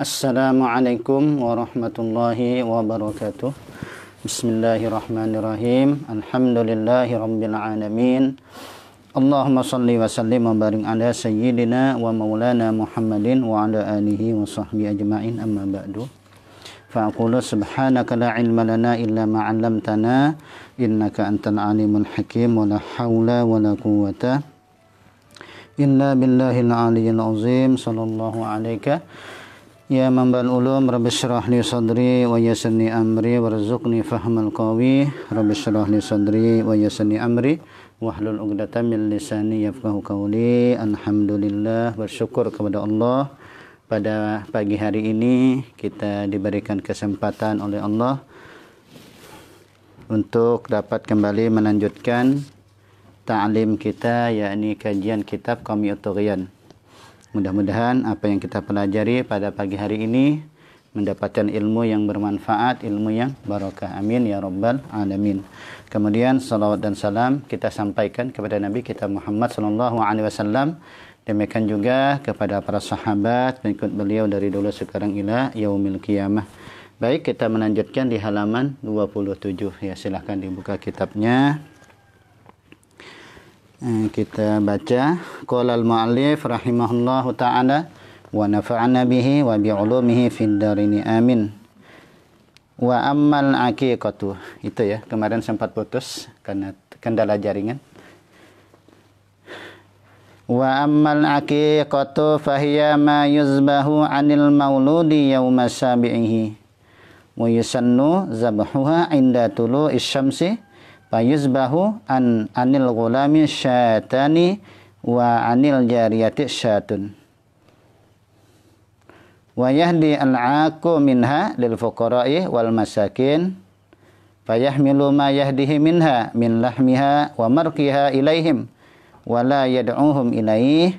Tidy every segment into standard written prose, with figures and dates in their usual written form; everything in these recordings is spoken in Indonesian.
Assalamualaikum warahmatullahi wabarakatuh. Bismillahirrahmanirrahim. Alhamdulillahi rabbil alamin. Allahumma salli wa sallim wa barik ala sayyidina wa maulana Muhammadin wa ala alihi wa sahbihi ajma'in, amma ba'du. Fa'aqulu subhanaka la ilma lana illa ma 'allamtana innaka antal alimul hakim wa la hawla wa la quwwata illa billahil aliyyil azim. Sallallahu alaika ya manba'al ulum, rabbi syrah li sadri wa yassirni amri warzuqni fahmal qawi. Rabbi syrah li sadri wa yassirni amri wahlul 'uqdatam min lisani yafqahu qawli. Alhamdulillah, bersyukur kepada Allah, pada pagi hari ini kita diberikan kesempatan oleh Allah untuk dapat kembali melanjutkan ta'lim kita, yakni kajian kitab Qami'ut Tughyan. Mudah-mudahan apa yang kita pelajari pada pagi hari ini mendapatkan ilmu yang bermanfaat, ilmu yang barakah. Amin ya rabbal alamin. Kemudian salawat dan salam kita sampaikan kepada Nabi kita Muhammad sallallahu alaihi wasallam. Demikian juga kepada para sahabat pengikut beliau dari dulu sekarang ila yaumil qiyamah. Baik, kita melanjutkan di halaman 27 ya. Silahkan dibuka kitabnya. Kita baca. Qala al-mu'allif rahimahullahu ta'ala wa nafa'ana bihi wa bi'ulumihi fid darini amin. Wa ammal aqiqatu. Itu ya, kemarin sempat putus karena kendala jaringan. Wa ammal aqiqatu fahiya ma yuzbahu 'anil mauludi yawma sabi'ihi wa yusannu zabhuha 'inda tulu'is syamsi fayuzbahu anil ghulami syatani wa anil jariyati syatun wa yahdi al-'aqu minha lil fuqara'i wal masakin fayahmilu ma yahdihi minha min lahmiha wa marqiha ilaihim wa la yad'uhum ilaih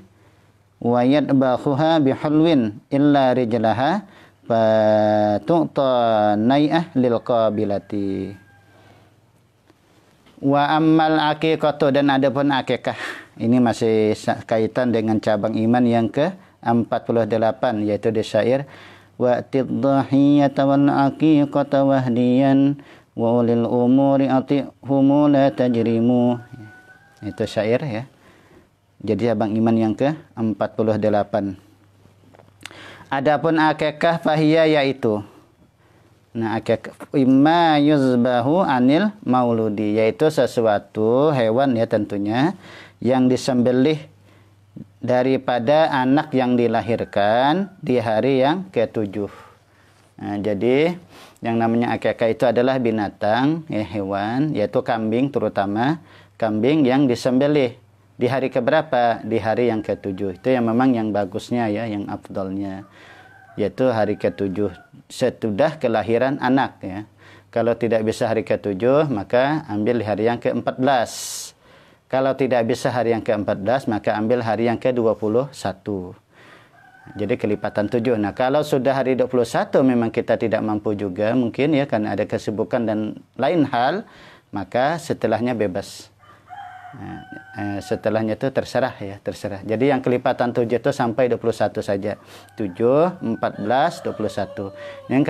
wa yadbakhuha bihulwin illa rijlaha fa tu'ta nai'ah lil qabilati. Wa ammal aqiqatu, dan adapun akikah. Ini masih kaitan dengan cabang iman yang ke-48, yaitu di syair wa tiddahiyata wal aqiqata wahdiyan wa ulil umuri atihumu la tajrimu. Itu syair ya. Jadi cabang iman yang ke-48. Adapun akikah fahiyya, yaitu akikah imma yuzbahu anil mauludi, yaitu sesuatu hewan ya tentunya yang disembelih daripada anak yang dilahirkan di hari yang ke-7. Jadi yang namanya akikah itu adalah binatang ya, hewan, yaitu kambing, terutama kambing yang disembelih di hari keberapa? Di hari yang ke-7. Itu yang memang yang bagusnya ya, yang afdalnya, yaitu hari ke-7 sesudah kelahiran anak ya. Kalau tidak bisa hari ke-7, maka ambil hari yang ke-14. Kalau tidak bisa hari yang ke-14, maka ambil hari yang ke-21. Jadi kelipatan 7. Nah, kalau sudah hari 21 memang kita tidak mampu juga mungkin ya, karena ada kesibukan dan lain hal, maka setelahnya bebas. Setelahnya itu terserah ya, terserah. Jadi yang kelipatan 7 itu sampai 21 saja. 7, 14, 21. Yang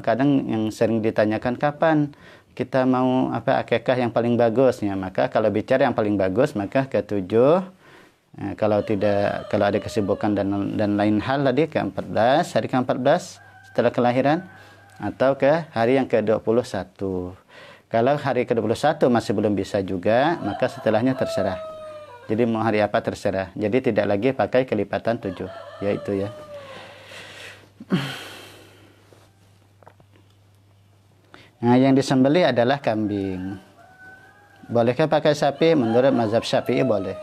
kadang yang sering ditanyakan, kapan kita mau akikah yang paling bagus ya? Maka kalau bicara yang paling bagus, maka ke-7. Kalau ada kesibukan dan lain hal tadi ke-14, hari ke-14 setelah kelahiran, atau ke hari yang ke-21. Kalau hari ke-21 masih belum bisa juga, maka setelahnya terserah. Jadi mau hari apa terserah. Jadi tidak lagi pakai kelipatan 7. Yaitu ya. Nah, yang disembelih adalah kambing. Bolehkah pakai sapi? Menurut mazhab Syafi'i boleh.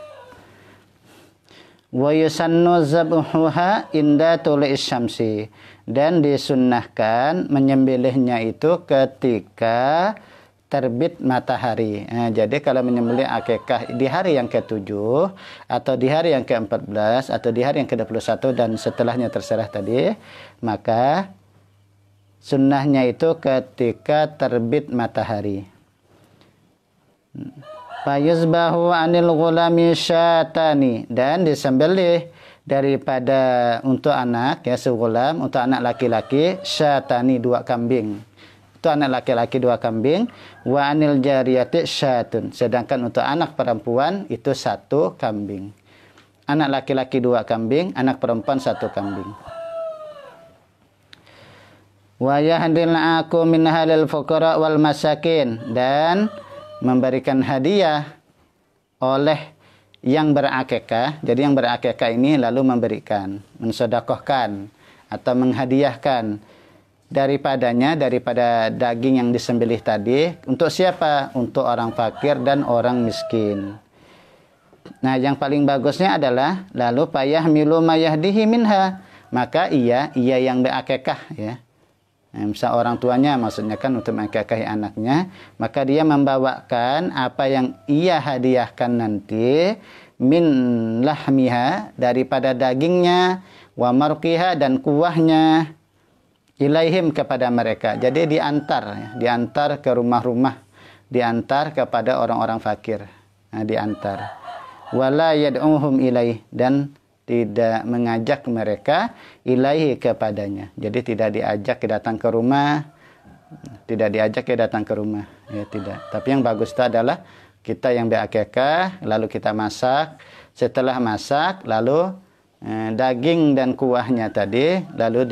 Wa yusannu zabhuha inda tulu'is syamsi, dan disunnahkan menyembelihnya itu ketika terbit matahari. Jadi kalau menyembelih akikah di hari yang ke-7 atau di hari yang ke-14 atau di hari yang ke-21 dan setelahnya terserah tadi, maka sunnahnya itu ketika terbit matahari. Fayuzbahu anil ghulami syatani, dan disembelih daripada untuk anak ya segulam, untuk anak laki-laki syatani 2 kambing. Itu anak laki-laki 2 kambing, wa anil jariyati syatun. Sedangkan untuk anak perempuan itu 1 kambing. Anak laki-laki 2 kambing, anak perempuan 1 kambing. Wa yahdilna aku min halil fuqara wal masakin, dan memberikan hadiah oleh yang berakikah. Jadi yang berakikah ini lalu memberikan, mensedekahkan atau menghadiahkan daripada daging yang disembelih tadi. Untuk siapa? Untuk orang fakir dan orang miskin. Nah, yang paling bagusnya adalah lalu payah milu mayahdihi minha. Maka ia yang berakikah ya. Nah, misal orang tuanya maksudnya kan untuk mengakikahi anaknya, maka dia membawakan apa yang ia hadiahkan nanti min lahmiha, daripada dagingnya, wa marqiha, dan kuahnya, ilaihim, kepada mereka. Jadi diantar ke rumah-rumah, diantar kepada orang-orang fakir. Nah, diantar. Wala yad'uhum ilaih, dan tidak mengajak mereka ilaihi, kepadanya. Jadi tidak diajak datang ke rumah, ya tidak. Tapi yang bagus itu adalah kita yang berakikah, lalu kita masak. Setelah masak, lalu daging dan kuahnya tadi lalu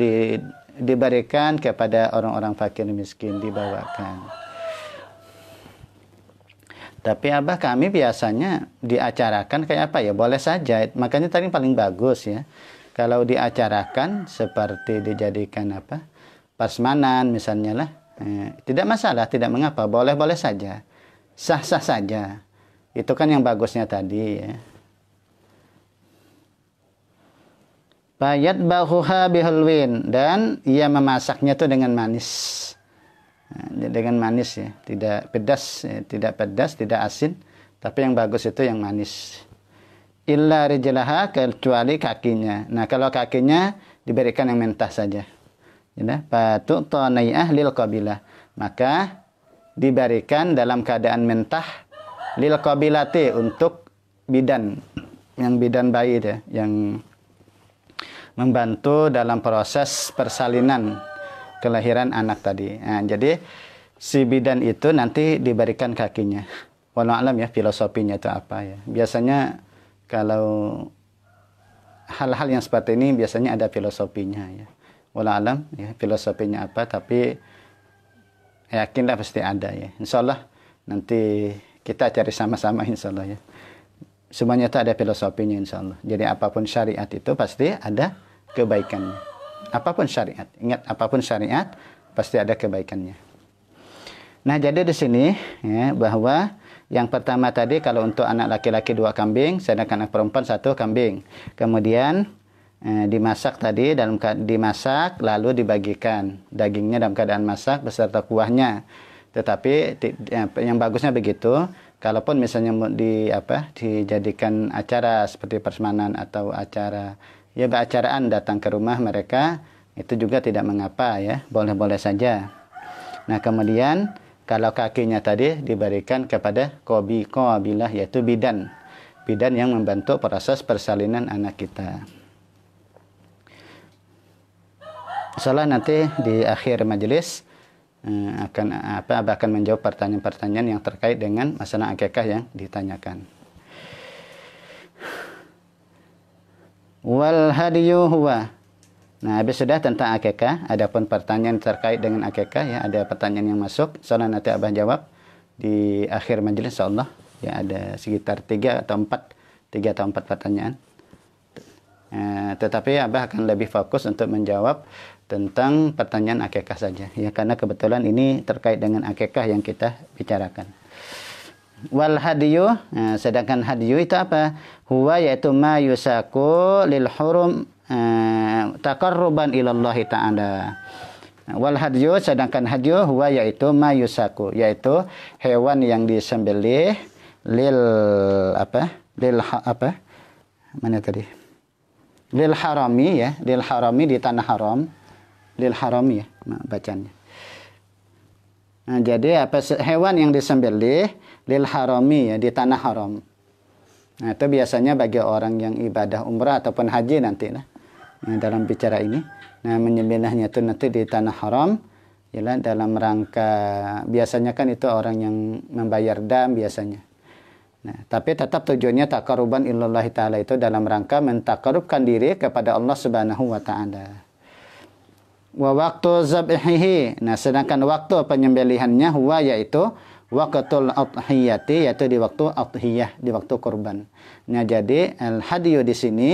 diberikan kepada orang-orang fakir miskin, dibawakan. Tapi Abah, kami biasanya diacarakan kayak apa ya? Boleh saja. Makanya tadi paling bagus ya. Kalau diacarakan seperti dijadikan apa? Prasmanan misalnya lah. Tidak masalah, tidak mengapa. Boleh-boleh saja. Sah-sah saja. Itu kan yang bagusnya tadi ya. Bayat bahuha bihulwin, dan ia memasaknya itu dengan manis. Nah, dengan manis ya, tidak pedas, tidak asin, tapi yang bagus itu yang manis. Illa rijlaha, kecuali kakinya. Nah, kalau kakinya diberikan yang mentah saja. Ya, patu'ta nai'ah lil qabilah. Maka diberikan dalam keadaan mentah lil qabilati, untuk bidan, yang bidan bayi ya, yang membantu dalam proses persalinan kelahiran anak tadi. Nah, jadi si bidan itu nanti diberikan kakinya. Wallahu alam ya filosofinya itu apa ya. Biasanya kalau hal-hal yang seperti ini biasanya ada filosofinya ya. Wallahu alam ya filosofinya apa, tapi yakinlah pasti ada ya. Insyaallah nanti kita cari sama-sama insyaallah ya. Semuanya itu ada filosofinya insyaallah. Jadi apapun syariat itu pasti ada kebaikannya. Apapun syariat, ingat, apapun syariat pasti ada kebaikannya. Nah, jadi di sini ya, bahwa yang pertama tadi kalau untuk anak laki-laki 2 kambing, sedangkan anak perempuan 1 kambing. Kemudian dimasak tadi, dimasak lalu dibagikan dagingnya dalam keadaan masak beserta kuahnya. Tetapi yang bagusnya begitu. Kalaupun misalnya dijadikan acara seperti persemanan atau acara ya beracaraan datang ke rumah mereka, itu juga tidak mengapa ya, boleh-boleh saja. Nah, kemudian kalau kakinya tadi diberikan kepada qabilah, yaitu bidan yang membantu proses persalinan anak kita. Insyaallah nanti di akhir majelis akan menjawab pertanyaan-pertanyaan yang terkait dengan masalah akikah yang ditanyakan. Wal hadiyu huwa. Nah, habis sudah tentang akikah. Adapun pertanyaan terkait dengan akikah ya, ada pertanyaan yang masuk. Soalnya nanti Abah jawab di akhir majelis insyaallah. Ya, ada sekitar 3 atau 4 pertanyaan. Tetapi Abah akan lebih fokus untuk menjawab tentang pertanyaan akikah saja ya, karena kebetulan ini terkait dengan akikah yang kita bicarakan. Wal hadiyu, sedangkan hadiyu itu apa? Huwa, yaitu ma yusaku lil hurum taqarruban ila Allah taala. Wal hadiyu, sedangkan hadiyu huwa, yaitu ma yusaku, yaitu hewan yang disembelih lil harami ya, lil harami, di tanah haram. Lil harami ya bacanya. Nah, jadi hewan yang disembelih lil harami ya, di tanah haram. Nah, itu biasanya bagi orang yang ibadah umrah ataupun haji nanti lah. Nah, dalam bicara ini, nah menyembelihnya itu nanti di tanah haram, yalah dalam rangka biasanya kan itu orang yang membayar dam biasanya. Nah, tapi tetap tujuannya taqarruban ilallahi taala itu dalam rangka mentakarubkan diri kepada Allah Subhanahu wa taala. Wa waktu zabhihi. Nah, sedangkan waktu penyembelihannya huwa yaitu waqtul udhiyati, yaitu di waktu udhiyah, di waktu kurban. Nah, jadi al-hadyu di sini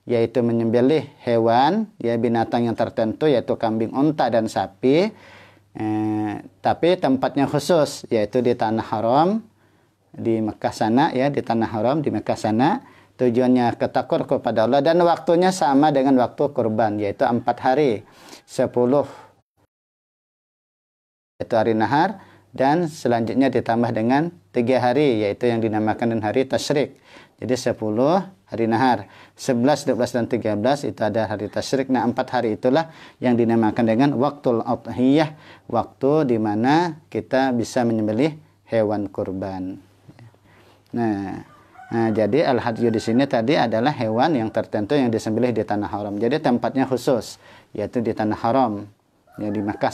yaitu menyembelih hewan, ya binatang yang tertentu yaitu kambing, unta dan sapi. Tapi tempatnya khusus yaitu di tanah haram, di Mekah sana, ya di tanah haram di Mekah sana. Tujuannya ketakur kepada Allah dan waktunya sama dengan waktu kurban yaitu 4 hari 10 yaitu hari nahar, dan selanjutnya ditambah dengan 3 hari yaitu yang dinamakan hari tasyrik. Jadi 10 hari nahar, 11, 12 dan 13 itu ada hari tasyrik. Nah, 4 hari itulah yang dinamakan dengan waktul udhiyah, waktu di mana kita bisa menyembelih hewan kurban. Nah, jadi al-hadyu di sini tadi adalah hewan yang tertentu yang disembelih di tanah haram. Jadi tempatnya khusus yaitu di tanah haram, ya di Mekah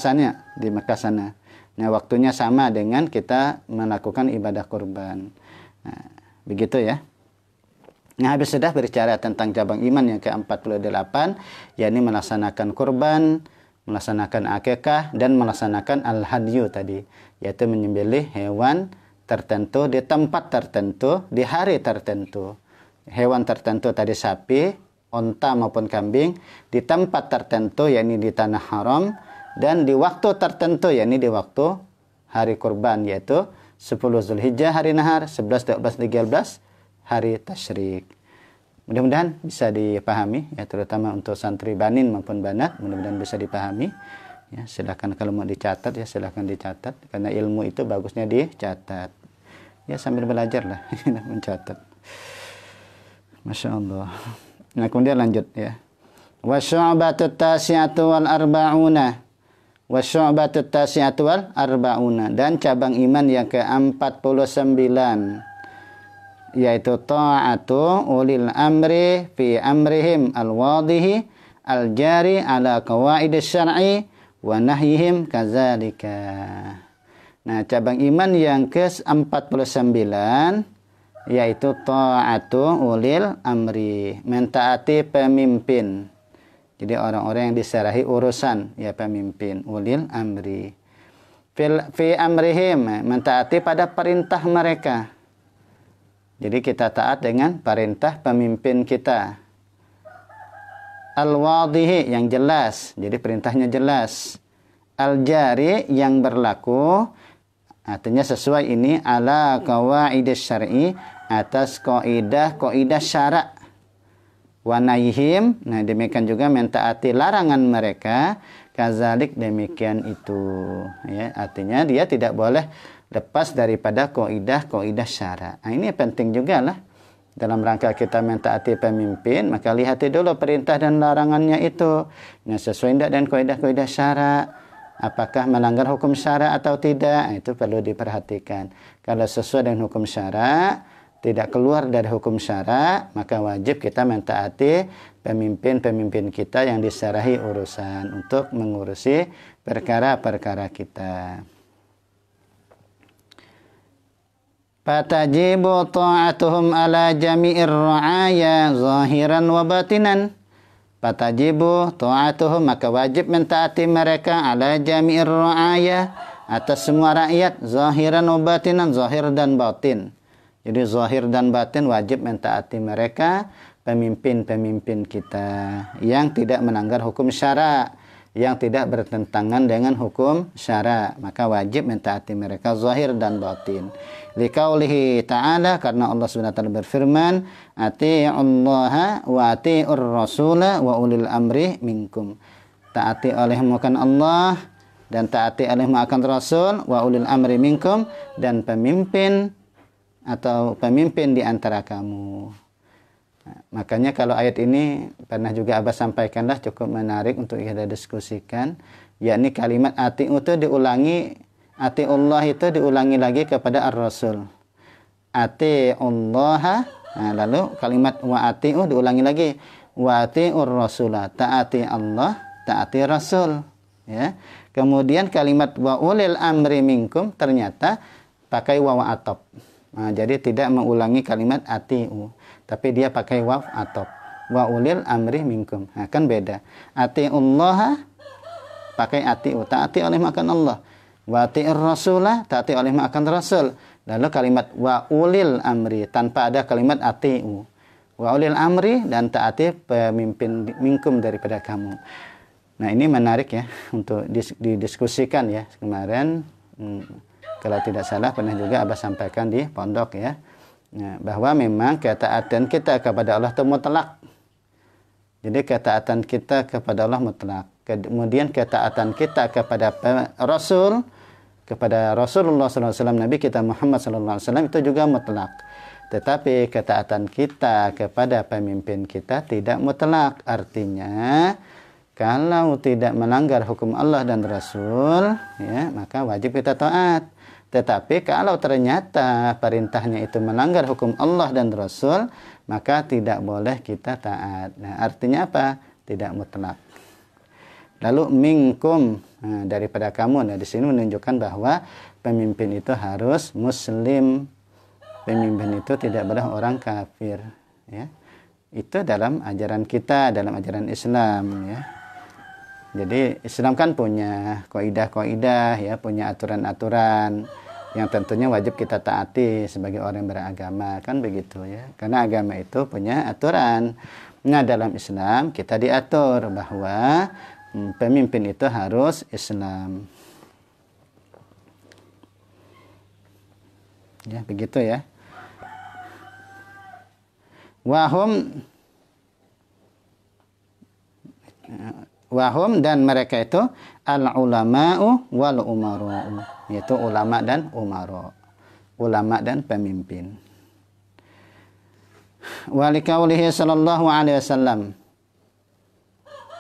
sana. Nah, waktunya sama dengan kita melakukan ibadah kurban. Nah, begitu ya. Nah, habis sudah berbicara tentang cabang iman yang ke-48, yakni melaksanakan kurban, melaksanakan akikah, dan melaksanakan al-hadyu tadi, yaitu menyembelih hewan tertentu di tempat tertentu, di hari tertentu. Hewan tertentu tadi sapi, unta maupun kambing, di tempat tertentu, yakni di tanah haram, dan di waktu tertentu, yakni di waktu hari kurban, yaitu 10 Zulhijjah hari nahar, 11, 12, 13 hari tasyrik. Mudah-mudahan bisa dipahami, ya terutama untuk santri banin maupun banat, mudah-mudahan bisa dipahami. Ya, silakan kalau mau dicatat, ya silakan dicatat, karena ilmu itu bagusnya dicatat. Ya sambil belajar lah mencatat. Masya Allah. Nah, kemudian lanjut ya. Wa syu'batut tasi'atu wal arba'una. Wa syu'batut tasi'atu wal arba'una, dan cabang iman yang ke-49 yaitu ta'atu ulil amri fi amrihim al-wadihi al-jari ala qawaid syar'i wa nahyihim kadzalika. Nah, cabang iman yang ke-49 yaitu ta'atu ulil amri, mentaati pemimpin. Jadi orang-orang yang diserahi urusan, ya pemimpin, ulil amri. Fi amrihim, mentaati pada perintah mereka. Jadi kita taat dengan perintah pemimpin kita. Al-wadihi, yang jelas, jadi perintahnya jelas. Al-jari, yang berlaku, artinya sesuai ini ala qawaid syar'i, atas kaidah syara'. Wa nahyihim, nah demikian juga mentaati larangan mereka, kazalik demikian itu, ya artinya dia tidak boleh lepas daripada kaidah syara'. Nah, ini penting juga lah dalam rangka kita mentaati pemimpin, maka lihati dulu perintah dan larangannya itu. Nah, sesuai tidak dengan kaidah syara', apakah melanggar hukum syara' atau tidak, nah, itu perlu diperhatikan. Kalau sesuai dengan hukum syara', tidak keluar dari hukum syara', maka wajib kita mentaati pemimpin kita yang diserahi urusan untuk mengurusi perkara-perkara kita. Fatajibu ta'atuhum ala jami'ir ra'aya zahiran wa batinan. Fatajibu ta'atuhum, maka wajib mentaati mereka ala jami'ir ra'aya, atas semua rakyat, zahiran wa batinan, zahir dan batin. Jadi zahir dan batin wajib mentaati mereka, pemimpin-pemimpin kita yang tidak melanggar hukum syara', yang tidak bertentangan dengan hukum syara', maka wajib mentaati mereka zahir dan batin. Liqaulihi ta'ala, karena Allah Subhanahu wa taala berfirman, ati'ullaha wa ati'ur rasula wa ulil amri minkum. Taati olehmu akan Allah dan taati olehmu akan Rasul, wa ulil amri minkum, dan pemimpin atau pemimpin di antara kamu. Nah, makanya kalau ayat ini pernah juga Abah sampaikanlah, cukup menarik untuk kita diskusikan, yakni kalimat ati'u itu diulangi, ati'ullah itu diulangi lagi kepada ar-rasul. Ati'ullaha Nah, lalu kalimat wa ati'u diulangi lagi. Wa ati'ur rasulah, taati Allah, taati Rasul. Ya. Kemudian kalimat wa ulil amri minkum ternyata pakai waw atop. Nah, jadi tidak mengulangi kalimat ati'u, tapi dia pakai waw atop. Wa ulil amri minkum. Nah, kan beda. Ati'ullaha pakai ati'u, taati oleh makan Allah. Wa ati'ir rasulah, taati oleh makan Rasul. Lalu kalimat wa ulil amri tanpa ada kalimat ati'u. Wa ulil amri dan taati pemimpin minkum daripada kamu. Nah, ini menarik ya untuk didiskusikan ya. Kemarin kalau tidak salah pernah juga Abah sampaikan di pondok ya. Nah, bahwa memang ketaatan kita kepada Allah itu mutlak. Jadi ketaatan kita kepada Allah mutlak. Kemudian ketaatan kita kepada Rasul, kepada Rasulullah SAW, Nabi kita Muhammad SAW itu juga mutlak. Tetapi ketaatan kita kepada pemimpin kita tidak mutlak. Artinya kalau tidak melanggar hukum Allah dan Rasul, ya, maka wajib kita taat. Tetapi kalau ternyata perintahnya itu melanggar hukum Allah dan Rasul, maka tidak boleh kita taat. Nah, artinya apa? Tidak mutlak. Lalu minkum, nah, daripada kamu. Nah, di sini menunjukkan bahwa pemimpin itu harus muslim. Pemimpin itu tidak boleh orang kafir. Ya. Itu dalam ajaran kita, dalam ajaran Islam. Ya. Jadi Islam kan punya kaidah-kaidah, ya, punya aturan-aturan yang tentunya wajib kita taati sebagai orang yang beragama, kan begitu ya. Karena agama itu punya aturan. Nah, dalam Islam kita diatur bahwa pemimpin itu harus Islam. Ya, begitu ya. Wahum dan mereka itu al-ulama'u wal umara'u, yaitu ulama dan umara, ulama dan pemimpin. Walikaulihi sallallahu alaihi wasallam.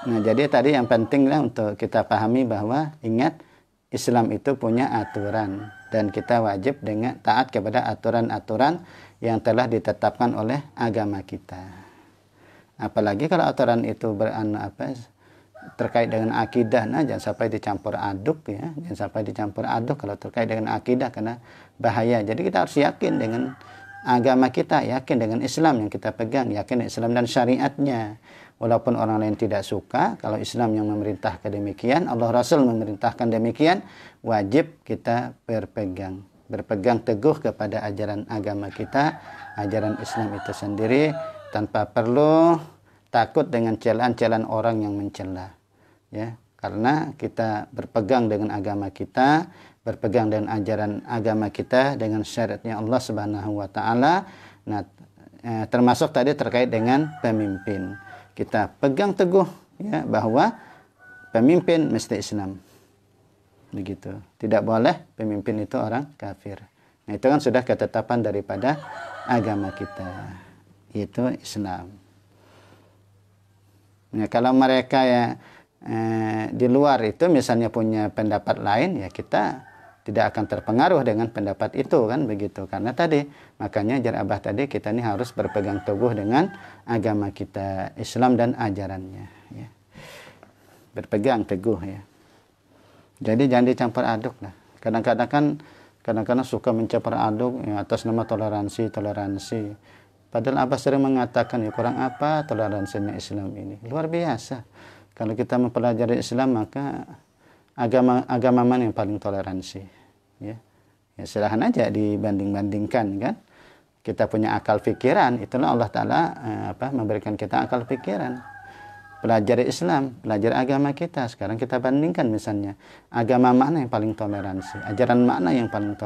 Nah, jadi tadi yang pentinglah untuk kita pahami bahwa ingat Islam itu punya aturan dan kita wajib dengan taat kepada aturan-aturan yang telah ditetapkan oleh agama kita. Apalagi kalau aturan itu terkait dengan akidah, nah jangan sampai dicampur aduk ya, jangan sampai dicampur aduk kalau terkait dengan akidah karena bahaya. Jadi kita harus yakin dengan agama kita, yakin dengan Islam yang kita pegang, yakin dengan Islam dan syariatnya. Walaupun orang lain tidak suka, kalau Islam yang memerintahkan demikian, Allah Rasul memerintahkan demikian, wajib kita berpegang teguh kepada ajaran agama kita, ajaran Islam itu sendiri, tanpa perlu takut dengan celaan-celaan orang yang mencela. Ya, karena kita berpegang dengan agama kita, berpegang dengan ajaran agama kita, dengan syariatnya Allah Subhanahu wa taala. Nah, termasuk tadi terkait dengan pemimpin. Kita pegang teguh ya bahwa pemimpin mesti Islam. Begitu. Tidak boleh pemimpin itu orang kafir. Nah, itu kan sudah ketetapan daripada agama kita, yaitu Islam. Nah, kalau mereka ya di luar itu misalnya punya pendapat lain, ya kita tidak akan terpengaruh dengan pendapat itu, kan begitu. Karena tadi makanya ajar Abah tadi kita ini harus berpegang teguh dengan agama kita, Islam dan ajarannya ya. Berpegang teguh ya. Jadi jangan dicampur aduk lah. Kadang-kadang suka mencampur aduk ya, atas nama toleransi. Padahal Abah sering mengatakan ya, kurang apa toleransinya Islam ini. Luar biasa. Kalau kita mempelajari Islam, maka agama mana yang paling toleransi? Ya, silahkan aja dibanding-bandingkan kan. Kita punya akal pikiran, itulah Allah Ta'ala memberikan kita akal pikiran. Pelajari Islam, pelajari agama kita. Sekarang kita bandingkan misalnya, agama mana yang paling toleransi? Ajaran mana yang paling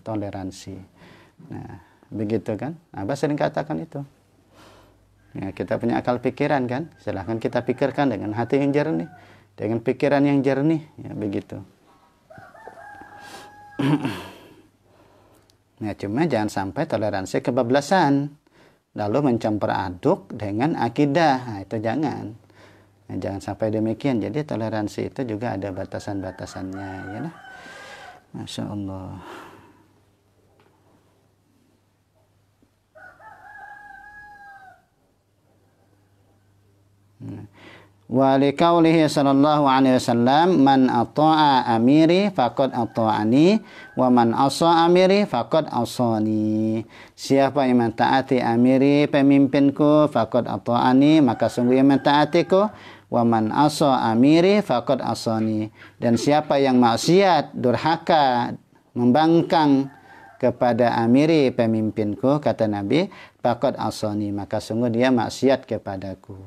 toleransi? Nah, begitu kan? Abah sering katakan itu. Ya, kita punya akal pikiran kan? Silahkan kita pikirkan dengan hati yang jernih, dengan pikiran yang jernih, ya begitu. Nah, cuma jangan sampai toleransi kebablasan, lalu mencampur aduk dengan akidah. Nah, itu jangan. Nah, jangan sampai demikian. Jadi toleransi itu juga ada batasan-batasannya, ya nah. Masya Allah. Wa liqaulihi sallallahu alaihi wasallam, man ata'a amiri faqad ata'ani wa man asa amiri faqad asani. Siapa yang mentaati amiri, pemimpinku, faqad ata'ani, maka sungguh yang mentaatiku. Wa man asa amiri faqad asani. Dan siapa yang maksiat, durhaka, membangkang kepada amiri, pemimpinku, kata Nabi, faqad asani, maka sungguh dia maksiat kepadaku.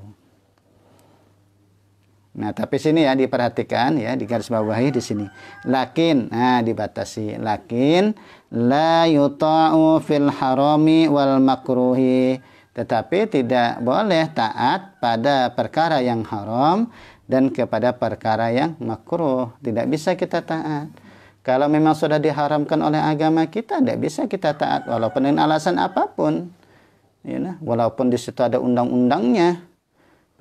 Nah, tapi sini ya diperhatikan ya, di garis bawahi di sini. Lakin, nah dibatasi. Lakin la yuta'u fil harami wal makruhi. Tetapi tidak boleh taat pada perkara yang haram dan kepada perkara yang makruh. Tidak bisa kita taat. Kalau memang sudah diharamkan oleh agama kita, tidak bisa kita taat walaupun dengan alasan apapun. Ya, nah, walaupun di situ ada undang-undangnya.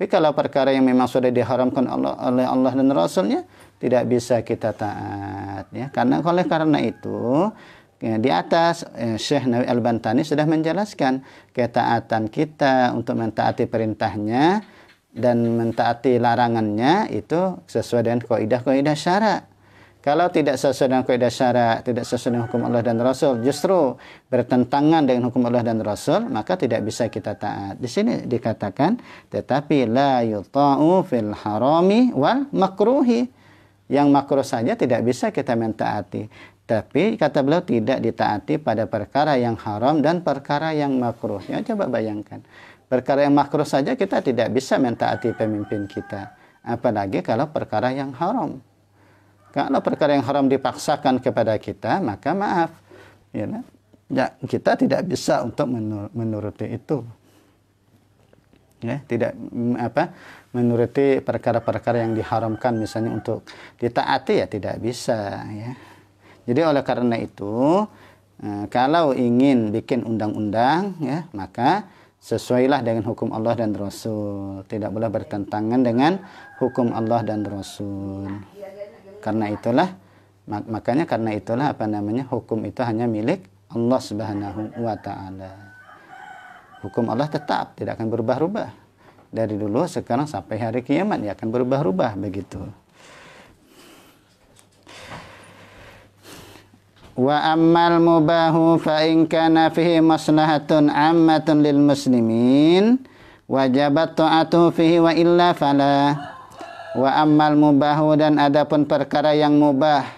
Tapi kalau perkara yang memang sudah diharamkan oleh Allah dan Rasulnya, tidak bisa kita taat. Ya. Karena itu, ya, di atas Syekh Nawawi Al-Bantani sudah menjelaskan ketaatan kita untuk mentaati perintahnya dan mentaati larangannya itu sesuai dengan kaidah-kaidah syara. Kalau tidak sesuai dengan kaidah syara, tidak sesuai dengan hukum Allah dan Rasul, justru bertentangan dengan hukum Allah dan Rasul, maka tidak bisa kita taat. Di sini dikatakan, tetapi la yuta'u fil harami wal makruhi. Yang makruh saja tidak bisa kita mentaati. Tapi kata beliau tidak ditaati pada perkara yang haram dan perkara yang makruh. Ya, coba bayangkan. Perkara yang makruh saja kita tidak bisa mentaati pemimpin kita. Apalagi kalau perkara yang haram. Kalau perkara yang haram dipaksakan kepada kita, maka maaf, ya, kita tidak bisa untuk menuruti itu. Ya, tidak menuruti perkara-perkara yang diharamkan, misalnya untuk ditaati ya tidak bisa. Ya. Jadi oleh karena itu, kalau ingin bikin undang-undang, ya, maka sesuailah dengan hukum Allah dan Rasul. Tidak boleh bertentangan dengan hukum Allah dan Rasul. Karena itulah hukum itu hanya milik Allah Subhanahu wa taala. Hukum Allah tetap tidak akan berubah-ubah. Dari dulu, sekarang sampai hari kiamat ya akan berubah-ubah begitu. Wa ammal mubahu fa in kana fihi maslahatun ammatun lil muslimin wajabat ta'atuhu fihi wa illa fala. Wa ammal mubahu, dan adapun perkara yang mubah,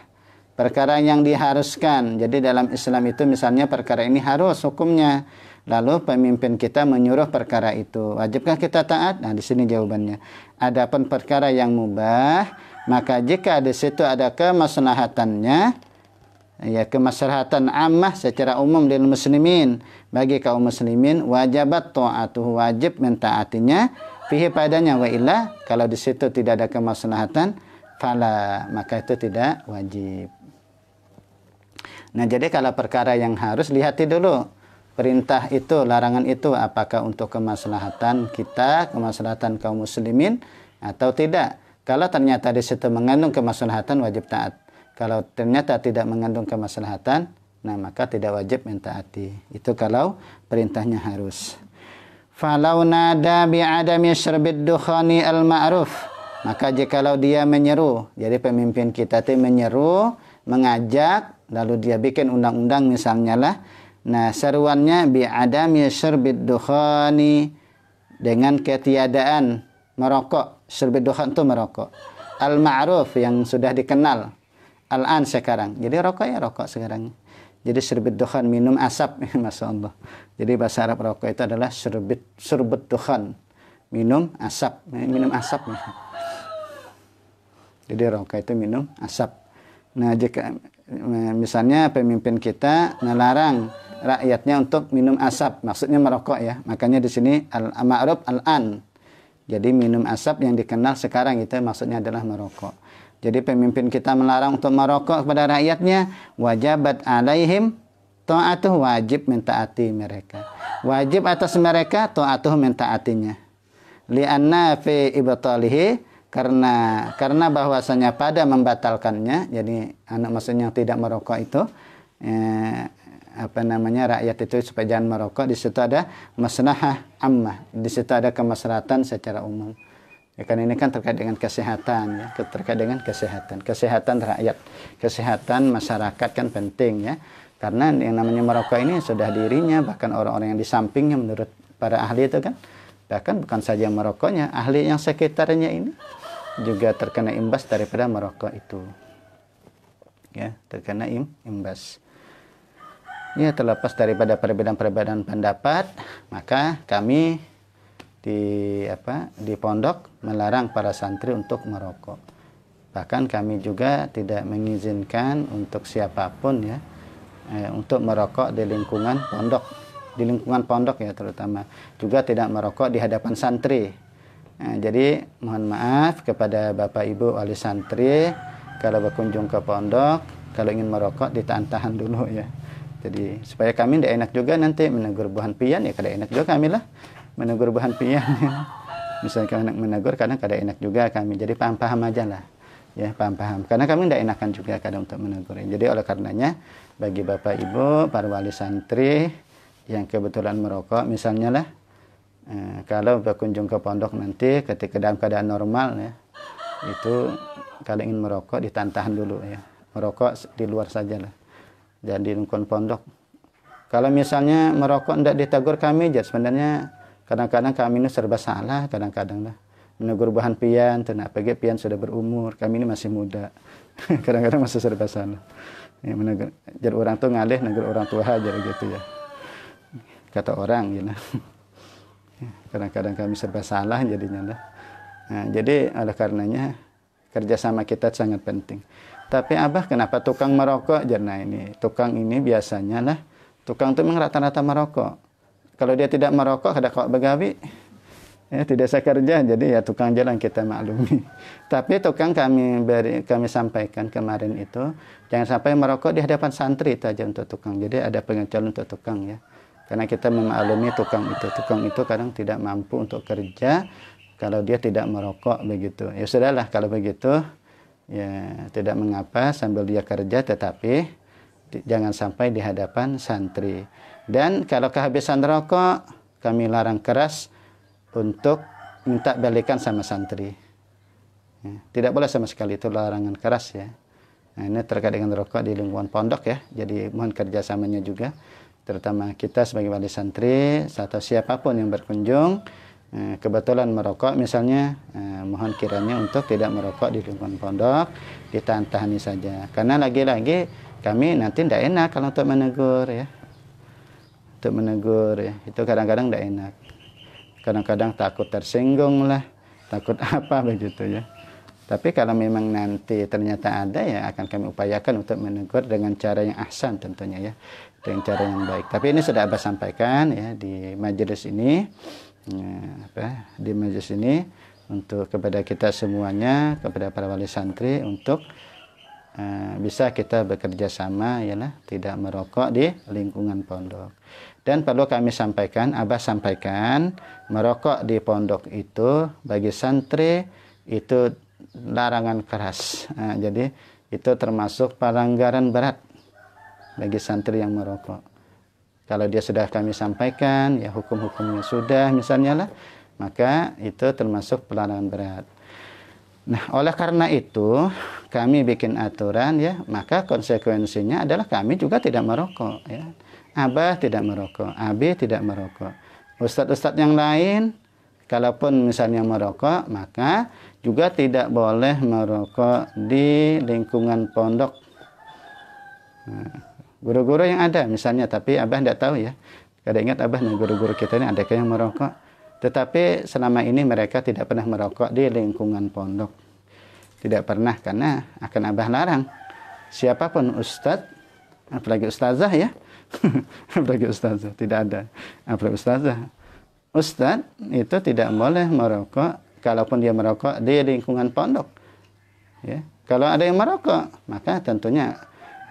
perkara yang diharuskan. Jadi dalam Islam itu misalnya perkara ini harus hukumnya, lalu pemimpin kita menyuruh perkara itu, wajibkah kita taat? Nah, di sini jawabannya. Adapun perkara yang mubah, maka jika di situ ada kemaslahatannya, ya kemaslahatan ammah secara umum lil muslimin, bagi kaum muslimin, wajibat ta'atuhu, wajib mentaatinya, fihi padanya, wa illa, kalau di situ tidak ada kemaslahatan, fala, maka itu tidak wajib. Nah, jadi kalau perkara yang harus, lihati dulu perintah itu, larangan itu, apakah untuk kemaslahatan kita, kemaslahatan kaum muslimin atau tidak. Kalau ternyata di situ mengandung kemaslahatan, wajib taat. Kalau ternyata tidak mengandung kemaslahatan, nah maka tidak wajib mentaati. Itu kalau perintahnya harus. Falau nada bi'adami syarbid dukhani al-ma'ruf, maka jikalau dia menyeru, jadi pemimpin kita itu menyeru, mengajak, lalu dia bikin undang-undang misalnya lah, nah seruannya bi'adami syarbid dukhani, dengan ketiadaan merokok. Syarbid dukhan itu merokok. Al-ma'ruf, yang sudah dikenal al-an sekarang, jadi rokok ya rokok sekarang. Jadi syarbid dukhan, minum asap. Masya Allah. Jadi bahasa Arab rokok itu adalah syarbid dukhan, minum asap. Minum asap. Jadi rokok itu minum asap. Nah, jika misalnya pemimpin kita melarang rakyatnya untuk minum asap, maksudnya merokok ya. Makanya di sini al-ma'ruf al-an. Jadi minum asap yang dikenal sekarang itu maksudnya adalah merokok. Jadi pemimpin kita melarang untuk merokok kepada rakyatnya, wajibat alaihim ta'atuh, wajib mentaati mereka. Wajib atas mereka ta'atuh, mentaatinya. Li'anna fi ibtalihi, karena bahwasanya pada membatalkannya, jadi maksudnya tidak merokok itu, rakyat itu supaya jangan merokok, di situ ada maslahah ammah, di situ ada kemaslahatan secara umum. Ya, kan ini kan terkait dengan kesehatan ya, terkait dengan kesehatan rakyat, kesehatan masyarakat kan penting ya. Karena yang namanya merokok ini sudah dirinya, bahkan orang-orang yang di sampingnya menurut para ahli itu kan, bahkan bukan saja merokoknya, ahli yang sekitarnya ini juga terkena imbas daripada merokok itu. Ya, terkena imbas. Ya, terlepas daripada perbedaan-perbedaan pendapat, maka kami di pondok melarang para santri untuk merokok. Bahkan kami juga tidak mengizinkan untuk siapapun ya untuk merokok di lingkungan pondok ya terutama. Juga tidak merokok di hadapan santri. Jadi mohon maaf kepada Bapak Ibu wali santri, kalau berkunjung ke pondok, kalau ingin merokok ditahan-tahan dulu ya. Jadi supaya kami tidak enak juga nanti menegur buhan pian, ya kada enak juga kami lah menegur buhan pian. Misalnya kalau menegur kadang kada enak juga kami. Jadi paham-paham aja lah. Ya, paham-paham. Karena kami tidak enakan juga kadang untuk menegur. Jadi oleh karenanya bagi Bapak Ibu para wali santri yang kebetulan merokok misalnya lah, kalau berkunjung ke pondok nanti ketika dalam keadaan normal ya, itu kalau ingin merokok ditahan dulu ya. Merokok di luar saja lah. Jangan di lingkungan pondok. Kalau misalnya merokok tidak ditegur kami, jadi sebenarnya kadang-kadang kami ini serba salah, kadang-kadang lah. Menegur bahan pian, apalagi pian sudah berumur, kami ini masih muda. Kadang-kadang masih serba salah. Ya, menegur, jadi orang tuh ngalih, negur orang tua aja gitu ya. Kata orang gitu. Kadang-kadang kami serba salah jadinya lah. Nah, jadi oleh karenanya kerjasama kita sangat penting. Tapi Abah kenapa tukang merokok? Nah ini tukang ini biasanya lah, tukang itu memang rata-rata merokok. Kalau dia tidak merokok ada kok begawi, ya tidak sekerja, jadi ya tukang jalan kita maklumi. Tapi tukang kami sampaikan kemarin itu jangan sampai merokok di hadapan santri itu aja untuk tukang. Jadi ada pengecualian untuk tukang ya. Karena kita memaklumi tukang itu kadang tidak mampu untuk kerja kalau dia tidak merokok begitu. Ya sudahlah kalau begitu. Ya, tidak mengapa sambil dia kerja, tetapi jangan sampai di hadapan santri. Dan kalau kehabisan rokok, kami larang keras untuk minta balikan sama santri. Ya, tidak boleh sama sekali, itu larangan keras ya. Nah, ini terkait dengan rokok di lingkungan pondok ya. Jadi mohon kerjasamanya juga, terutama kita sebagai wali santri atau siapapun yang berkunjung. Kebetulan merokok misalnya, mohon kiranya untuk tidak merokok di lingkungan pondok, ditahan-tahani saja. Karena lagi-lagi kami nanti tidak enak kalau untuk menegur ya. Untuk menegur ya, itu kadang-kadang tidak enak. Kadang-kadang takut tersinggung lah, takut apa begitu ya. Tapi kalau memang nanti ternyata ada ya akan kami upayakan untuk menegur dengan cara yang ahsan tentunya ya. Dengan cara yang baik. Tapi ini sudah Abah sampaikan ya di majelis ini. Di majelis ini untuk kepada kita semuanya, kepada para wali santri untuk bisa kita bekerja sama ya lah, tidak merokok di lingkungan pondok. Dan perlu kami sampaikan, Abah sampaikan, merokok di pondok itu bagi santri itu larangan keras. Jadi itu termasuk pelanggaran berat bagi santri yang merokok. Kalau dia sudah kami sampaikan, ya hukum-hukumnya sudah misalnya lah, maka itu termasuk pelanggaran berat. Nah, oleh karena itu kami bikin aturan ya, maka konsekuensinya adalah kami juga tidak merokok ya. Abah tidak merokok, Abi tidak merokok. Ustadz-ustadz yang lain, kalaupun misalnya merokok, maka juga tidak boleh merokok di lingkungan pondok. Guru-guru yang ada misalnya, tapi Abah tidak tahu ya. Kada ingat Abah, guru-guru kita ini ada yang merokok. Tetapi selama ini mereka tidak pernah merokok di lingkungan pondok. Tidak pernah, karena akan Abah larang. Siapapun ustadz, apalagi ustazah ya. Apalagi ustazah, tidak ada. Apalagi ustazah. Ustadz itu tidak boleh merokok, kalaupun dia merokok di lingkungan pondok. Ya. Kalau ada yang merokok, maka tentunya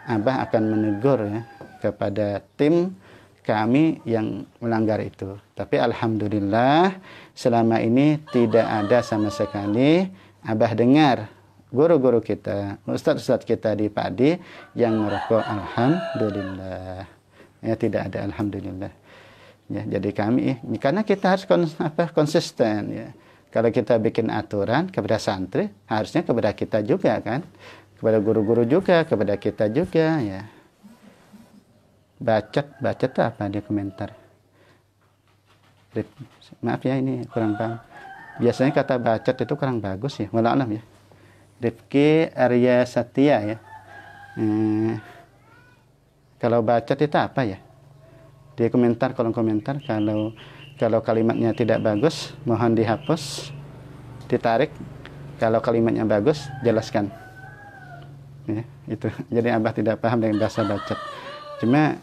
Abah akan menegur ya kepada tim kami yang melanggar itu. Tapi alhamdulillah selama ini tidak ada sama sekali Abah dengar guru-guru kita, ustadz-ustadz kita di Padi yang merokok. Alhamdulillah. Ya tidak ada, alhamdulillah. Ya, jadi kami karena kita harus konsisten ya. Kalau kita bikin aturan kepada santri, harusnya kepada kita juga kan, kepada guru-guru juga, kepada kita juga ya. Bacot itu apa dia komentar? Maaf ya, ini kurang paham. Biasanya kata bacot itu kurang bagus ya, walau alam ya. Rifki Arya Satya ya. Kalau bacot itu apa ya? Di komentar, kolom komentar, kalau kalimatnya tidak bagus, mohon dihapus, ditarik. Kalau kalimatnya bagus, jelaskan. Ya, itu. Jadi Abah tidak paham dengan bahasa bacot. Cuma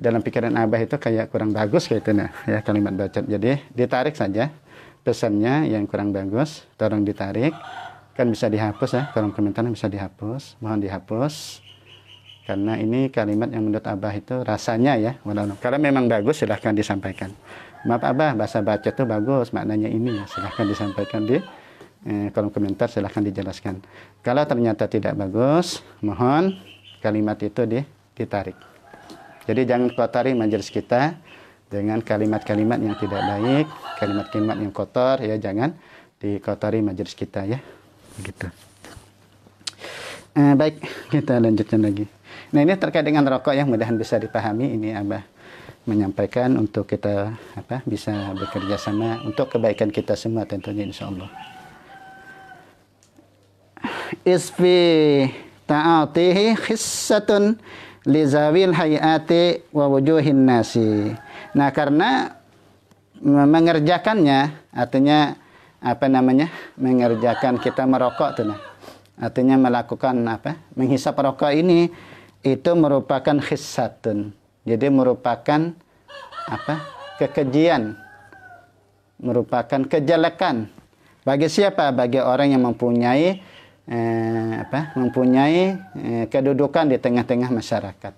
dalam pikiran Abah itu kayak kurang bagus kayak itu nah, ya kalimat bacot. Jadi ditarik saja pesannya yang kurang bagus, tolong ditarik. Kan bisa dihapus ya, kolom komentar bisa dihapus, mohon dihapus. Karena ini kalimat yang menurut Abah itu rasanya ya, kalau memang bagus silahkan disampaikan. Maaf Abah, bahasa bacot itu bagus, maknanya ini ya, silahkan disampaikan di kolom komentar, silahkan dijelaskan. Kalau ternyata tidak bagus, mohon kalimat itu ditarik. Jadi jangan kotori majelis kita dengan kalimat-kalimat yang tidak baik, kalimat-kalimat yang kotor ya, jangan dikotori majelis kita ya. Begitu. Baik, kita lanjutkan lagi. Nah, ini terkait dengan rokok yang mudahan bisa dipahami. Ini Abah menyampaikan untuk kita bisa bekerja sama untuk kebaikan kita semua tentunya insyaallah. Isfi ta'atihi khissatun li zawil hayati wa wujuhin nasi. Nah, karena mengerjakannya artinya mengerjakan kita merokok tuh nah. Artinya melakukan menghisap rokok ini itu merupakan khissatun. Jadi merupakan kekejian, merupakan kejelekan. Bagi siapa? Bagi orang yang mempunyai kedudukan di tengah-tengah masyarakat.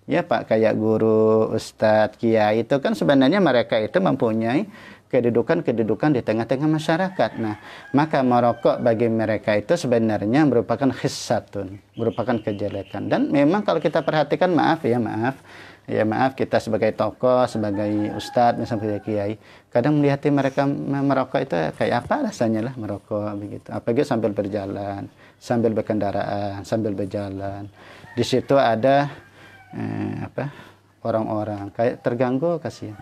Ya Pak, kayak guru, ustadz, kiai itu kan sebenarnya mereka itu mempunyai kedudukan di tengah-tengah masyarakat. Nah, maka merokok bagi mereka itu sebenarnya merupakan khissatun, merupakan kejelekan. Dan memang kalau kita perhatikan, maaf kita sebagai tokoh, sebagai ustadz, sebagai kiai, kadang melihat mereka merokok itu kayak apa rasanya lah merokok begitu. Apalagi sambil berjalan, sambil berkendaraan, sambil berjalan. Di situ ada orang-orang kayak terganggu, kasihan.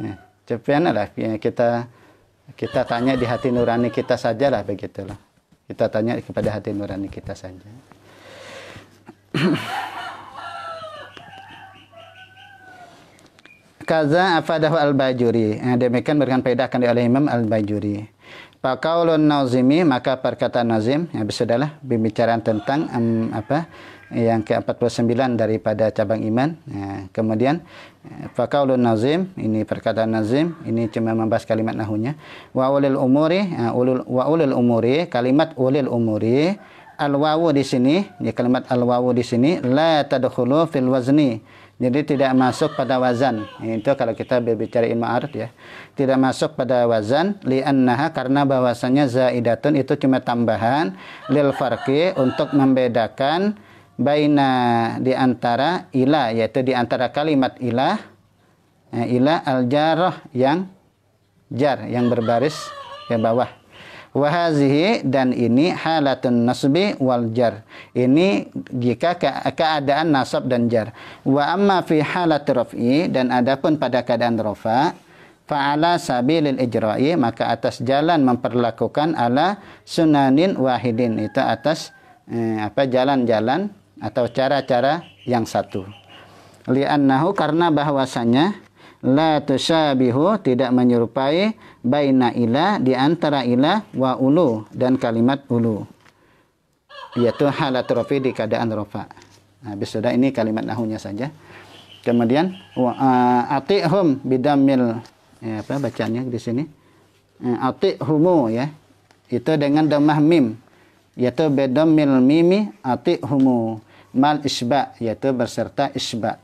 Ya. Cepian lah kita tanya di hati nurani kita saja lah begitulah. Kita tanya kepada hati nurani kita saja. Kaza afadahu al-Bajuri. Demikian berikan faedah akan oleh Imam al-Bajuri. Faqaulun nazimi, maka perkataan nazim ya sudahlah pembicaraan tentang yang ke-49 daripada cabang iman. Ya, kemudian faqaulun nazim, ini perkataan nazim, ini cuma membahas kalimat nahunya. Wa ulil umuri, wa ulil umuri, kalimat ulil umuri, al-wawu di sini, ya kalimat al-wawu di sini la tadkhulu fil wazni. Jadi tidak masuk pada wazan. Itu kalau kita berbicara ilmu arad ya. Tidak masuk pada wazan li'annaha, karena bahwasanya zaidatun itu cuma tambahan lil farqi, untuk membedakan baina di antara ila, yaitu di antara kalimat ila al-jarrah yang jar, yang berbaris ke bawah. Wa hazihi, dan ini halatun nasbi wal jar. Ini jika keadaan nasab dan jar. Wa amma fi halat raf'i, dan adapun pada keadaan rafa, fa'ala sabilil ijra'i, maka atas jalan memperlakukan ala sunanin wahidin, itu atas jalan-jalan atau cara-cara yang satu. Li'annahu, karena bahwasanya la tusyabihu, tidak menyerupai baina ila, di antara ila wa ulu, dan kalimat ulu, yaitu halat rafi di keadaan rafa. Nah, sudah, ini kalimat nahunya saja. Kemudian atihum bidammil, bacaannya di sini atihumu ya, itu dengan dhammah mim, yaitu bidammil mimi atihumu mal isba, yaitu berserta isba.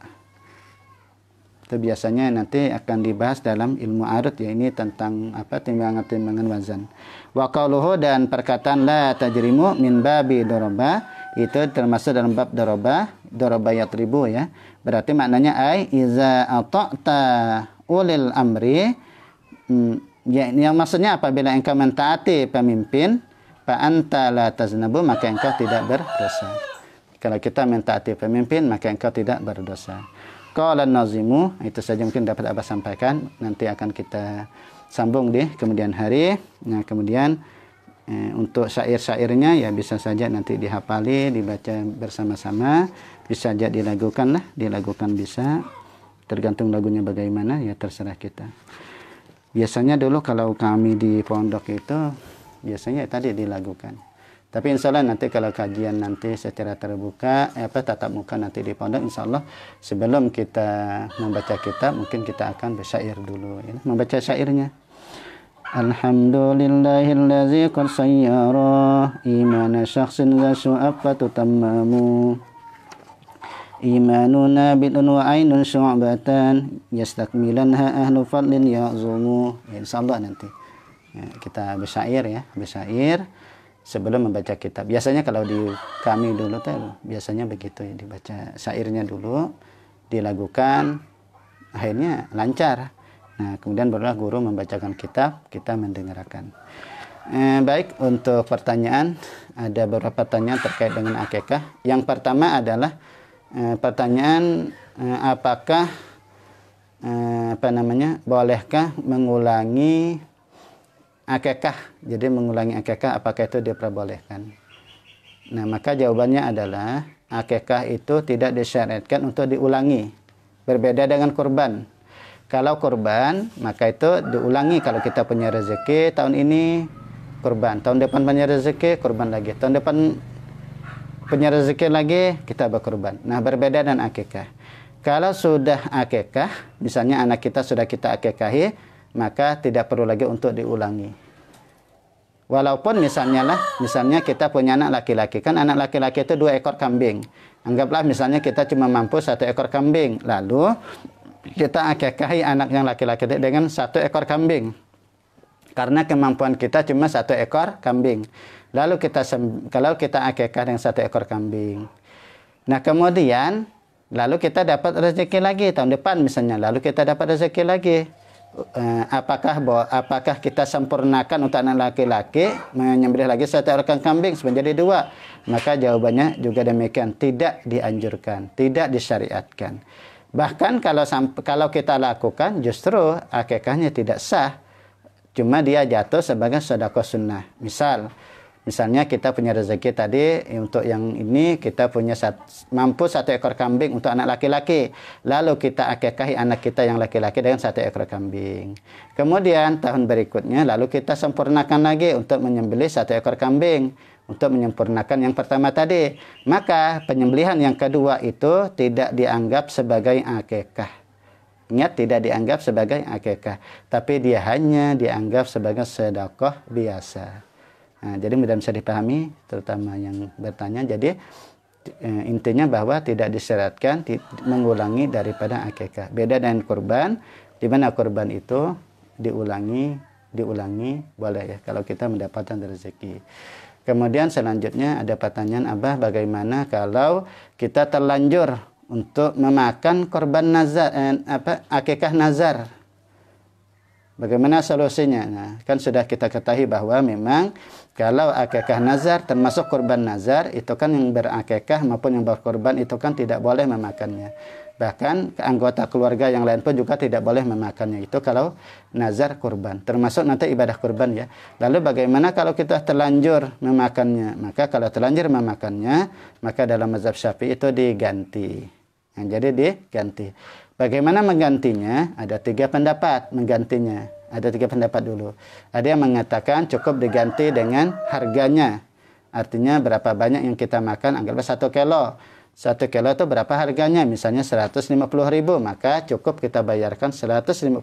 Itu biasanya nanti akan dibahas dalam ilmu arud ya, ini tentang timbangan-timbangan wazan. Wa qauluhu, dan perkataan la tajrimu min babi daraba, itu termasuk dalam bab daraba yatribu ya. Berarti maknanya iza ata'ta ulil amri Ya, yang maksudnya apabila engkau mentaati pemimpin, fa anta la taznabu, maka engkau tidak berdosa. Kalau kita mentaati pemimpin, maka engkau tidak berdosa. Qala an-nazimu, itu saja mungkin dapat Abah sampaikan. Nanti akan kita sambung di kemudian hari. Nah, kemudian untuk syair-syairnya ya bisa saja nanti dihafali, dibaca bersama-sama, bisa saja dilagukan lah, dilagukan bisa. Tergantung lagunya bagaimana, ya terserah kita. Biasanya dulu kalau kami di pondok itu biasanya tadi dilakukan. Tapi insya Allah nanti kalau kajian nanti secara terbuka, tatap muka nanti di pondok, insya Allah sebelum kita membaca kitab mungkin kita akan bersyair dulu, ya. Membaca syairnya. Alhamdulillahillazi qad sayyara imana syakhsin za syu'afatu tammamu. Imanuna bid'un wa ainun syu'batan yastakmilanha ahlu fadlin ya'zumu. Ya, insyaallah nanti ya, kita bersyair ya, bersyair sebelum membaca kitab. Biasanya kalau di kami dulu tuh biasanya begitu ya, dibaca syairnya dulu, dilagukan, akhirnya lancar. Nah, kemudian barulah guru membacakan kitab, kita mendengarkan. Baik, untuk pertanyaan, ada beberapa pertanyaan terkait dengan akikah. Yang pertama adalah pertanyaan apakah bolehkah mengulangi akikah? Jadi mengulangi akikah apakah itu diperbolehkan? Nah, maka jawabannya adalah akikah itu tidak disyariatkan untuk diulangi. Berbeda dengan kurban. Kalau kurban, maka itu diulangi. Kalau kita punya rezeki tahun ini kurban, tahun depan punya rezeki kurban lagi, tahun depan punya rezeki lagi kita berkurban. Nah, berbeda dengan akikah. Kalau sudah akikah, misalnya anak kita sudah kita akikahi, maka tidak perlu lagi untuk diulangi. Walaupun misalnya kita punya anak laki-laki, kan anak laki-laki itu 2 ekor kambing. Anggaplah misalnya kita cuma mampu 1 ekor kambing, lalu kita akikahi anak yang laki-laki dengan 1 ekor kambing. Karena kemampuan kita cuma 1 ekor kambing. Lalu kalau kita akikah dengan 1 ekor kambing. Nah, kemudian lalu kita dapat rezeki lagi tahun depan misalnya. Lalu kita dapat rezeki lagi. Apakah kita sempurnakan untuk anak laki-laki menyembelih lagi 1 ekor kambing menjadi 2? Maka jawabannya juga demikian, tidak dianjurkan, tidak disyariatkan. Bahkan kalau kita lakukan justru akikahnya tidak sah. Cuma dia jatuh sebagai sedekah sunnah. Misalnya kita punya rezeki tadi, untuk yang ini kita punya mampu 1 ekor kambing untuk anak laki-laki. Lalu kita akikahi anak kita yang laki-laki dengan 1 ekor kambing. Kemudian tahun berikutnya lalu kita sempurnakan lagi untuk menyembelih 1 ekor kambing. Untuk menyempurnakan yang pertama tadi. Maka penyembelihan yang kedua itu tidak dianggap sebagai akikah. Ingat, tidak dianggap sebagai akikah. Tapi dia hanya dianggap sebagai sedekah biasa. Nah, jadi mudah bisa dipahami, terutama yang bertanya. Jadi intinya bahwa tidak disyaratkan mengulangi daripada akikah. Beda dengan kurban, di mana kurban itu diulangi boleh ya kalau kita mendapatkan rezeki. Kemudian selanjutnya ada pertanyaan, Abah, bagaimana kalau kita terlanjur untuk memakan korban nazar, akikah nazar? Bagaimana solusinya? Nah, kan sudah kita ketahui bahwa memang kalau akikah nazar termasuk korban nazar, itu kan yang berakikah maupun yang berkorban itu kan tidak boleh memakannya. Bahkan anggota keluarga yang lain pun juga tidak boleh memakannya. Itu kalau nazar kurban. Termasuk nanti ibadah kurban ya. Lalu bagaimana kalau kita terlanjur memakannya? Maka kalau terlanjur memakannya, maka dalam mazhab Syafi'i itu diganti. Nah, jadi diganti. Bagaimana menggantinya? Ada 3 pendapat menggantinya. Ada 3 pendapat dulu. Ada yang mengatakan cukup diganti dengan harganya. Artinya berapa banyak yang kita makan, anggaplah 1 kilo. 1 kilo itu berapa harganya? Misalnya 150.000, maka cukup kita bayarkan 150.000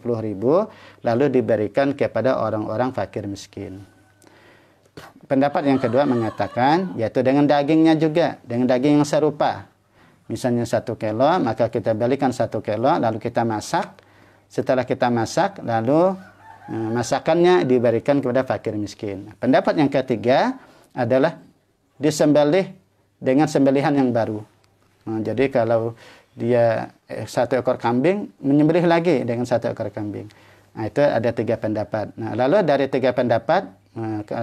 lalu diberikan kepada orang-orang fakir miskin. Pendapat yang kedua mengatakan yaitu dengan dagingnya juga, dengan daging yang serupa. Misalnya 1 kilo, maka kita belikan 1 kilo lalu kita masak. Setelah kita masak, lalu masakannya diberikan kepada fakir miskin. Pendapat yang ketiga adalah disembelih dengan sembelihan yang baru. Nah, jadi kalau dia 1 ekor kambing, menyembelih lagi dengan 1 ekor kambing. Nah, itu ada 3 pendapat. Nah, lalu dari 3 pendapat,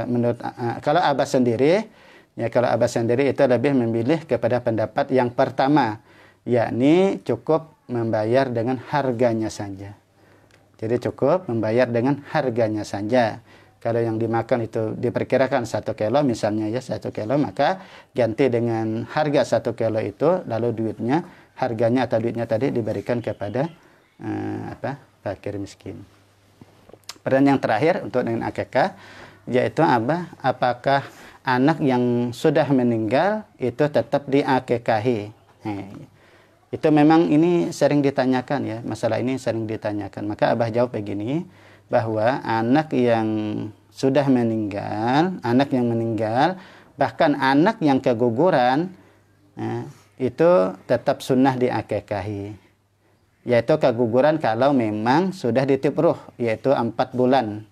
menurut kalau Abbas sendiri, ya kalau Abbas sendiri itu lebih memilih kepada pendapat yang pertama, yakni cukup membayar dengan harganya saja. Jadi cukup membayar dengan harganya saja. Kalau yang dimakan itu diperkirakan 1 kilo misalnya ya 1 kilo, maka ganti dengan harga 1 kilo itu, lalu harganya atau duitnya tadi diberikan kepada fakir miskin. Pertanyaan yang terakhir untuk dengan akikah, yaitu apakah anak yang sudah meninggal itu tetap diakikahi? Itu memang ini sering ditanyakan ya, masalah ini sering ditanyakan. Maka Abah jawab begini, bahwa anak yang sudah meninggal, bahkan anak yang keguguran, itu tetap sunnah diakikahi. Yaitu keguguran kalau memang sudah ditip ruh, yaitu 4 bulan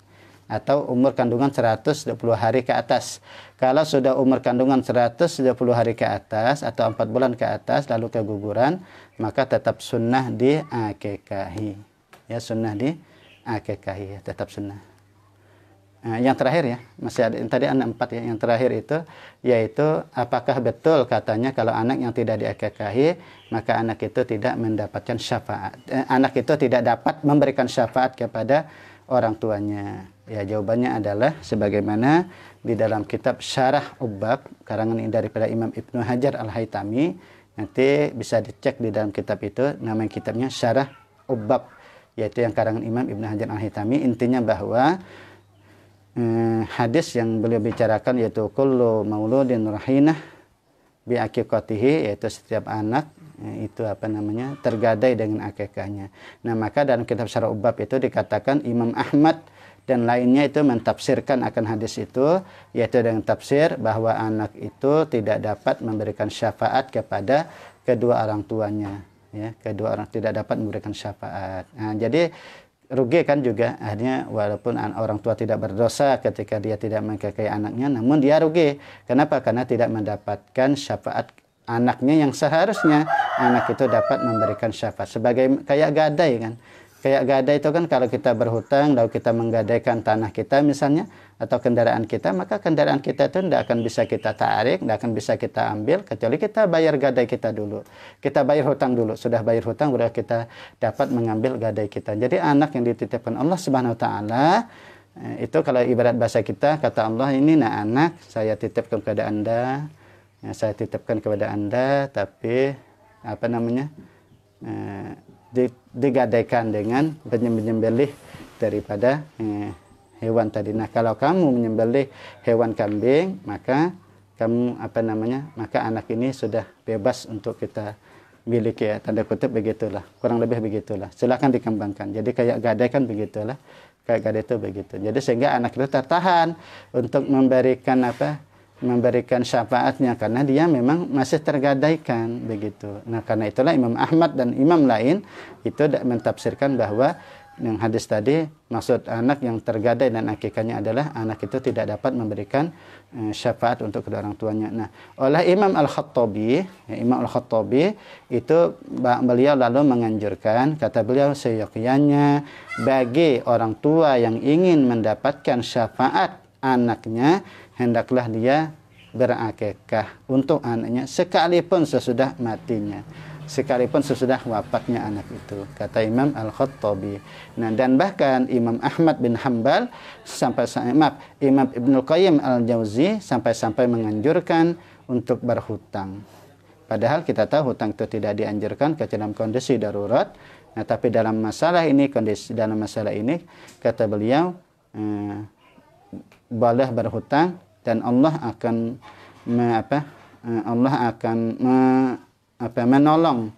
atau umur kandungan 120 hari ke atas. Kalau sudah umur kandungan 120 hari ke atas atau 4 bulan ke atas lalu keguguran, maka tetap sunnah diakikahi. Ya, sunnah diakikahi, tetap sunnah. Yang terakhir ya, masih ada tadi ada 4 ya. Yang terakhir itu yaitu apakah betul katanya kalau anak yang tidak diakikahi maka anak itu tidak mendapatkan syafaat. Anak itu tidak dapat memberikan syafaat kepada orang tuanya. Ya, jawabannya adalah sebagaimana di dalam kitab Syarah Ubbab karangan ini daripada Imam Ibnu Hajar Al-Haytami. Nanti bisa dicek di dalam kitab itu, nama kitabnya Syarah Ubbab, yaitu yang karangan Imam Ibnu Hajar Al-Haytami. Intinya bahwa hadis yang beliau bicarakan yaitu kullu mauludin rahinah bi aqiqatihi, yaitu setiap anak itu tergadai dengan akikahnya. Nah, maka dalam kitab Syarah Ubbab itu dikatakan Imam Ahmad dan lainnya itu mentafsirkan akan hadis itu, yaitu dengan tafsir bahwa anak itu tidak dapat memberikan syafaat kepada kedua orang tuanya, ya, kedua orang tidak dapat memberikan syafaat. Nah, jadi rugi kan juga akhirnya, walaupun orang tua tidak berdosa ketika dia tidak mengakikahi anaknya, namun dia rugi. Kenapa? Karena tidak mendapatkan syafaat anaknya yang seharusnya anak itu dapat memberikan syafaat. Sebagai kayak gadai kan. Kayak gadai itu kan kalau kita berhutang lalu kita menggadaikan tanah kita misalnya atau kendaraan kita, maka kendaraan kita itu tidak akan bisa kita tarik, tidak akan bisa kita ambil kecuali kita bayar gadai kita dulu. Kita bayar hutang dulu. Sudah bayar hutang baru kita dapat mengambil gadai kita. Jadi anak yang dititipkan Allah Subhanahu wa taala itu kalau ibarat bahasa kita, kata Allah, ini anak saya titipkan kepada Anda. Ya, saya titipkan kepada Anda, tapi digadaikan dengan menyembelih daripada hewan tadi. Nah, kalau kamu menyembelih hewan kambing, maka kamu maka anak ini sudah bebas untuk kita miliki, ya, tanda kutip begitulah, kurang lebih begitulah. Silakan dikembangkan. Jadi kayak gadai kan begitulah, kayak gadai itu begitu. Jadi sehingga anak itu tertahan untuk memberikan syafaatnya karena dia memang masih tergadaikan begitu. Nah, karena itulah Imam Ahmad dan imam lain itu mentafsirkan bahwa yang hadis tadi maksud anak yang tergadai dan akikahnya adalah anak itu tidak dapat memberikan syafaat untuk kedua orang tuanya. Nah, oleh Imam Al-Khattabi, Imam Al-Khattabi itu beliau lalu menganjurkan, kata beliau, seyogyanya bagi orang tua yang ingin mendapatkan syafaat anaknya, hendaklah dia berakikah untuk anaknya sekalipun sesudah matinya, sekalipun sesudah wafatnya anak itu, kata Imam Al-Khattabi. Nah, dan bahkan Imam Ahmad bin Hanbal Imam Ibnul Qayyim Al-Jauzi sampai-sampai menganjurkan untuk berhutang. Padahal kita tahu hutang itu tidak dianjurkan kecuali dalam kondisi darurat. Nah, tapi dalam masalah ini kata beliau boleh berhutang dan Allah akan menolong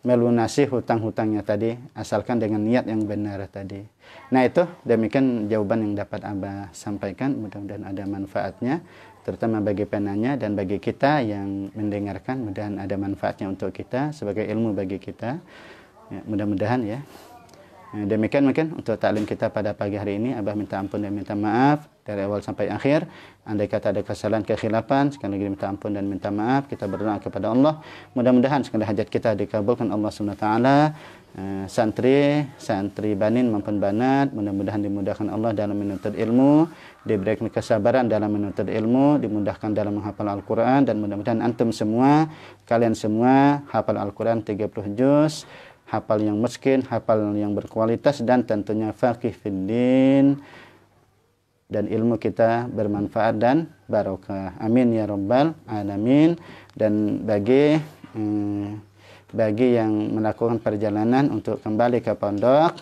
melunasi hutang-hutangnya tadi asalkan dengan niat yang benar tadi. Nah, itu demikian jawaban yang dapat Abah sampaikan. Mudah-mudahan ada manfaatnya terutama bagi penanya dan bagi kita yang mendengarkan. Mudah-mudahan ada manfaatnya untuk kita sebagai ilmu bagi kita. Ya, mudah-mudahan ya. Demikian mungkin untuk taklim kita pada pagi hari ini. Abah minta ampun dan minta maaf dari awal sampai akhir. Andai kata ada kesalahan, kekhilafan, sekali lagi minta ampun dan minta maaf. Kita berdoa kepada Allah. Mudah-mudahan segala hajat kita dikabulkan Allah SWT. Santri banin maupun banat, mudah-mudahan dimudahkan Allah dalam menuntut ilmu, diberikan kesabaran dalam menuntut ilmu, dimudahkan dalam menghafal Al-Quran, dan mudah-mudahan antum semua, kalian semua hafal Al-Quran 30 juz, hafal yang miskin, hafal yang berkualitas, dan tentunya faqih fiddin, dan ilmu kita bermanfaat dan barokah. Amin ya rabbal alamin. Dan bagi yang melakukan perjalanan untuk kembali ke pondok,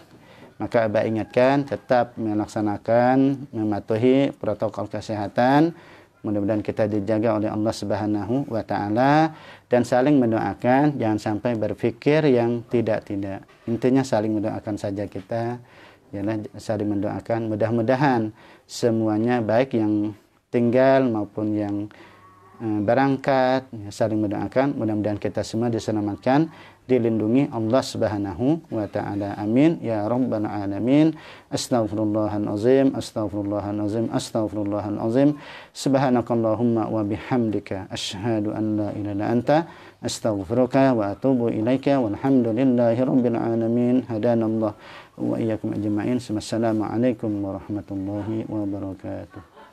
maka Abah ingatkan tetap melaksanakan, mematuhi protokol kesehatan. Mudah-mudahan kita dijaga oleh Allah Subhanahu wa taala, dan saling mendoakan, jangan sampai berpikir yang tidak-tidak. Intinya saling mendoakan saja kita, ialah saling mendoakan. Mudah-mudahan semuanya, baik yang tinggal maupun yang berangkat, saling mendoakan. Mudah-mudahan kita semua diselamatkan, dilindungi Allah Subhanahu wa taala. Amin ya rabbal alamin. Astaghfirullahalazim, astaghfirullahalazim, astaghfirullahalazim. Subhanakallahumma wa bihamdika asyhadu an la ilaha illa anta astaghfiruka wa atubu ilaika. Walhamdulillahi rabbil alamin. Hadanallah wa iyyakum ajma'in. Wassalamu alaikum warahmatullahi wabarakatuh.